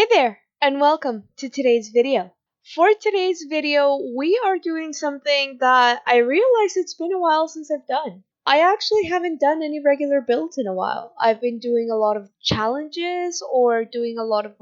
Hey there, and welcome to today's video. For today's video, we are doing something that I realize it's been a while since I've done. I actually haven't done any regular builds in a while. I've been doing a lot of challenges or doing a lot of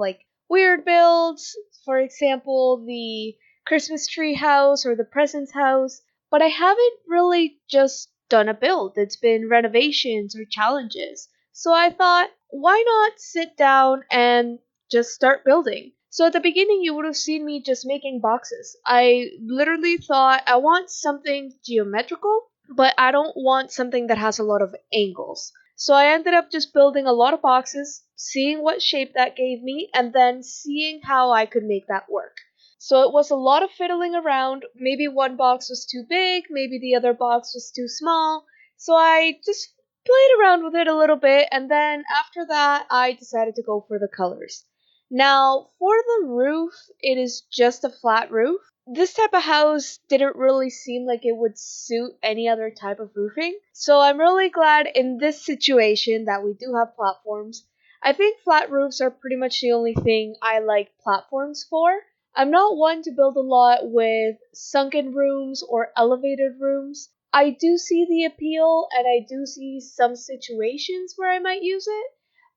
weird builds, for example, the Christmas tree house or the presents house, but I haven't really just done a build. It's been renovations or challenges. So I thought, why not sit down and just start building. So at the beginning, you would have seen me just making boxes. I literally thought I want something geometrical, but I don't want something that has a lot of angles. So I ended up just building a lot of boxes, seeing what shape that gave me, and then seeing how I could make that work. So it was a lot of fiddling around. Maybe one box was too big, maybe the other box was too small. So I just played around with it a little bit, and then after that, I decided to go for the colors. Now, for the roof, it is just a flat roof. This type of house didn't really seem like it would suit any other type of roofing. So I'm really glad in this situation that we do have platforms. I think flat roofs are pretty much the only thing I like platforms for. I'm not one to build a lot with sunken rooms or elevated rooms. I do see the appeal and I do see some situations where I might use it,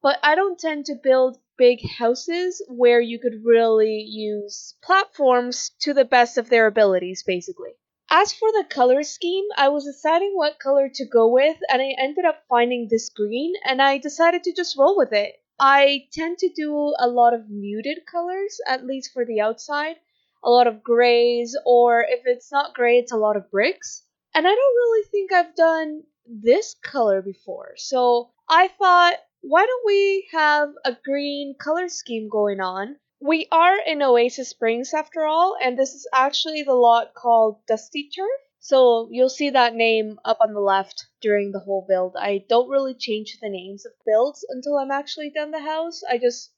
but I don't tend to build big houses where you could really use platforms to the best of their abilities, basically. As for the color scheme, I was deciding what color to go with, and I ended up finding this green, and I decided to just roll with it. I tend to do a lot of muted colors, at least for the outside, a lot of grays, or if it's not gray, it's a lot of bricks. And I don't really think I've done this color before, so I thought, why don't we have a green color scheme going on? We are in Oasis Springs after all, and this is actually the lot called Dusty Turf. So you'll see that name up on the left during the whole build. I don't really change the names of builds until I'm actually done the house. I just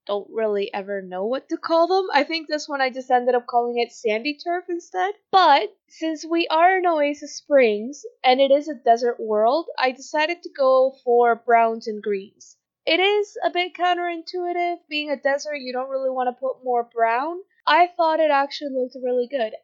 don't really ever know what to call them. I think this one I just ended up calling it Sandy Turf instead. But since we are in Oasis Springs and it is a desert world, I decided to go for browns and greens. It is a bit counterintuitive. Being a desert, you don't really want to put more brown. I thought it actually looked really good.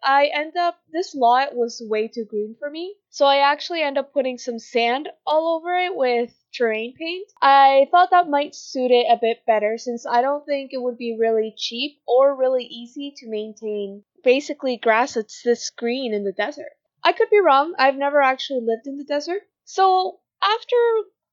This lot was way too green for me, so I actually end up putting some sand all over it with terrain paint. I thought that might suit it a bit better since I don't think it would be really cheap or really easy to maintain basically grass that's this green in the desert. I could be wrong, I've never actually lived in the desert. So after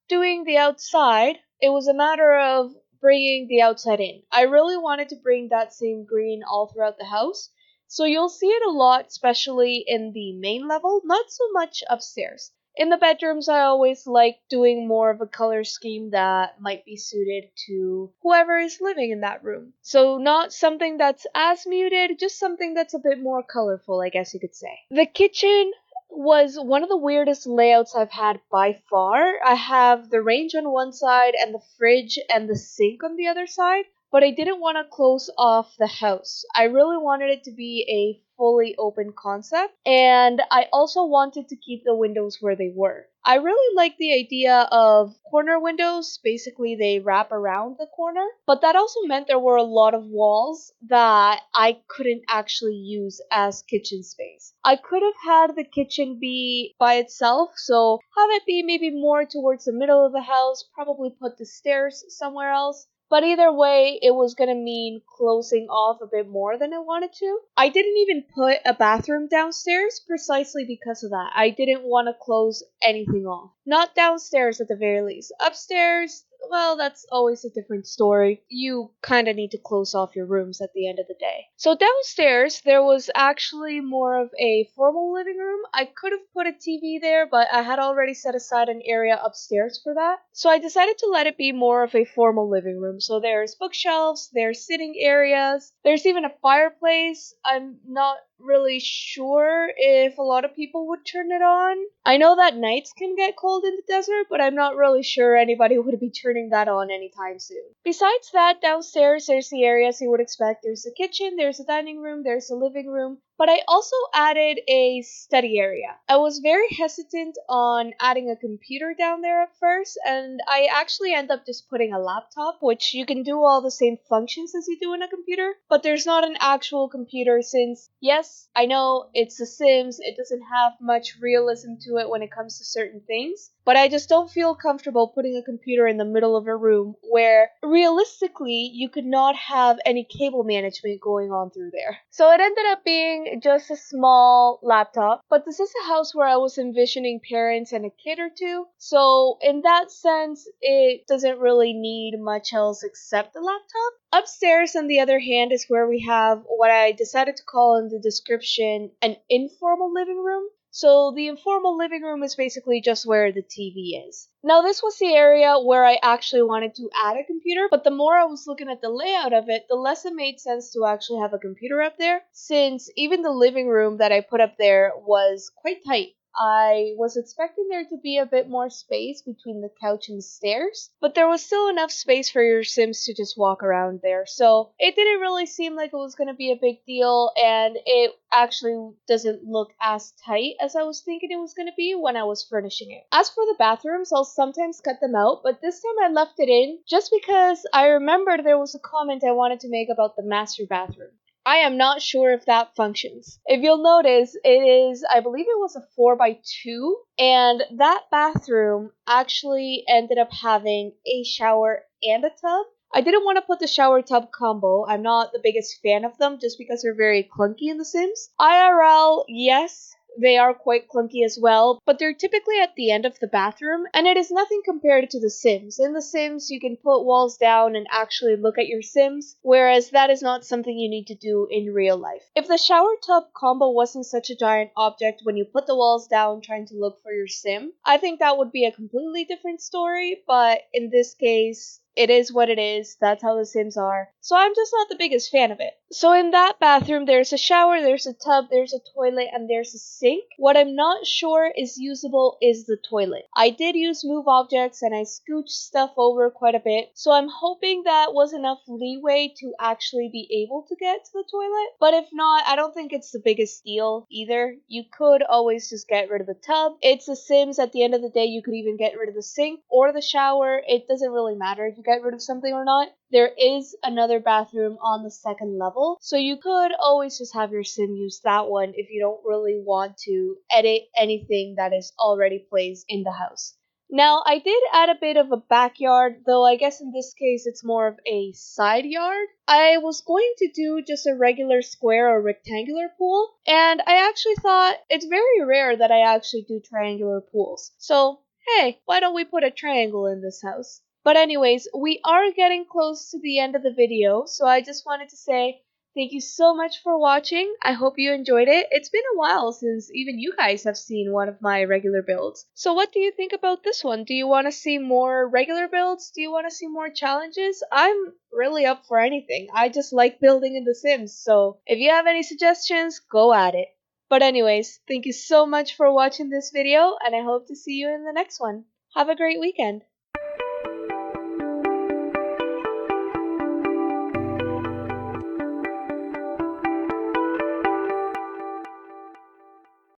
doing the outside, it was a matter of bringing the outside in. I really wanted to bring that same green all throughout the house. So you'll see it a lot, especially in the main level, not so much upstairs. In the bedrooms, I always like doing more of a color scheme that might be suited to whoever is living in that room. So, not something that's as muted, just something that's a bit more colorful, I guess you could say. The kitchen was one of the weirdest layouts I've had by far. I have the range on one side and the fridge and the sink on the other side, but I didn't want to close off the house. I really wanted it to be a fully open concept, and I also wanted to keep the windows where they were. I really like the idea of corner windows. Basically, they wrap around the corner, but that also meant there were a lot of walls that I couldn't actually use as kitchen space. I could have had the kitchen be by itself, so have it be maybe more towards the middle of the house, probably put the stairs somewhere else. But either way, it was gonna mean closing off a bit more than I wanted to. I didn't even put a bathroom downstairs precisely because of that. I didn't want to close anything off. Not downstairs at the very least. Upstairs, well, that's always a different story. You kind of need to close off your rooms at the end of the day. So downstairs, there was actually more of a formal living room. I could have put a TV there, but I had already set aside an area upstairs for that. So I decided to let it be more of a formal living room. So there's bookshelves, there's sitting areas, there's even a fireplace. I'm not really sure if a lot of people would turn it on. I know that nights can get cold in the desert, but I'm not really sure anybody would be turning that on anytime soon. Besides that, downstairs there's the areas you would expect. There's the kitchen, there's the dining room, there's the living room, but I also added a study area. I was very hesitant on adding a computer down there at first, and I actually end up just putting a laptop, which you can do all the same functions as you do in a computer, but there's not an actual computer since, yes, I know it's The Sims, it doesn't have much realism to it when it comes to certain things, but I just don't feel comfortable putting a computer in the middle of a room where realistically you could not have any cable management going on through there. So it ended up being just a small laptop, but this is a house where I was envisioning parents and a kid or two, so in that sense it doesn't really need much else except the laptop. Upstairs, on the other hand, is where we have what I decided to call in the description an informal living room. So the informal living room is basically just where the TV is. Now this was the area where I actually wanted to add a computer, but the more I was looking at the layout of it, the less it made sense to actually have a computer up there, since even the living room that I put up there was quite tight. I was expecting there to be a bit more space between the couch and the stairs, but there was still enough space for your Sims to just walk around there, so it didn't really seem like it was going to be a big deal, and it actually doesn't look as tight as I was thinking it was going to be when I was furnishing it. As for the bathrooms, I'll sometimes cut them out, but this time I left it in just because I remembered there was a comment I wanted to make about the master bathroom. I am not sure if that functions. If you'll notice, it is, I believe it was a 4x2, and that bathroom actually ended up having a shower and a tub. I didn't want to put the shower tub combo. I'm not the biggest fan of them just because they're very clunky in The Sims. IRL, yes, they are quite clunky as well, but they're typically at the end of the bathroom, and it is nothing compared to The Sims. In The Sims, you can put walls down and actually look at your Sims, whereas that is not something you need to do in real life. If the shower tub combo wasn't such a giant object when you put the walls down trying to look for your Sim, I think that would be a completely different story, but in this case, it is what it is. That's how The Sims are. So I'm just not the biggest fan of it. So in that bathroom, there's a shower, there's a tub, there's a toilet, and there's a sink. What I'm not sure is usable is the toilet. I did use move objects and I scooched stuff over quite a bit. So I'm hoping that was enough leeway to actually be able to get to the toilet. But if not, I don't think it's the biggest deal either. You could always just get rid of the tub. It's The Sims. At the end of the day, you could even get rid of the sink or the shower. It doesn't really matter if you get rid of something or not. There is another bathroom on the second level, so you could always just have your Sim use that one if you don't really want to edit anything that is already placed in the house. Now, I did add a bit of a backyard, though I guess in this case it's more of a side yard. I was going to do just a regular square or rectangular pool, and I actually thought it's very rare that I actually do triangular pools. So, hey, why don't we put a triangle in this house? But anyways, we are getting close to the end of the video, so I just wanted to say thank you so much for watching. I hope you enjoyed it. It's been a while since even you guys have seen one of my regular builds. So what do you think about this one? Do you want to see more regular builds? Do you want to see more challenges? I'm really up for anything. I just like building in The Sims, so if you have any suggestions, go at it. But anyways, thank you so much for watching this video, and I hope to see you in the next one. Have a great weekend.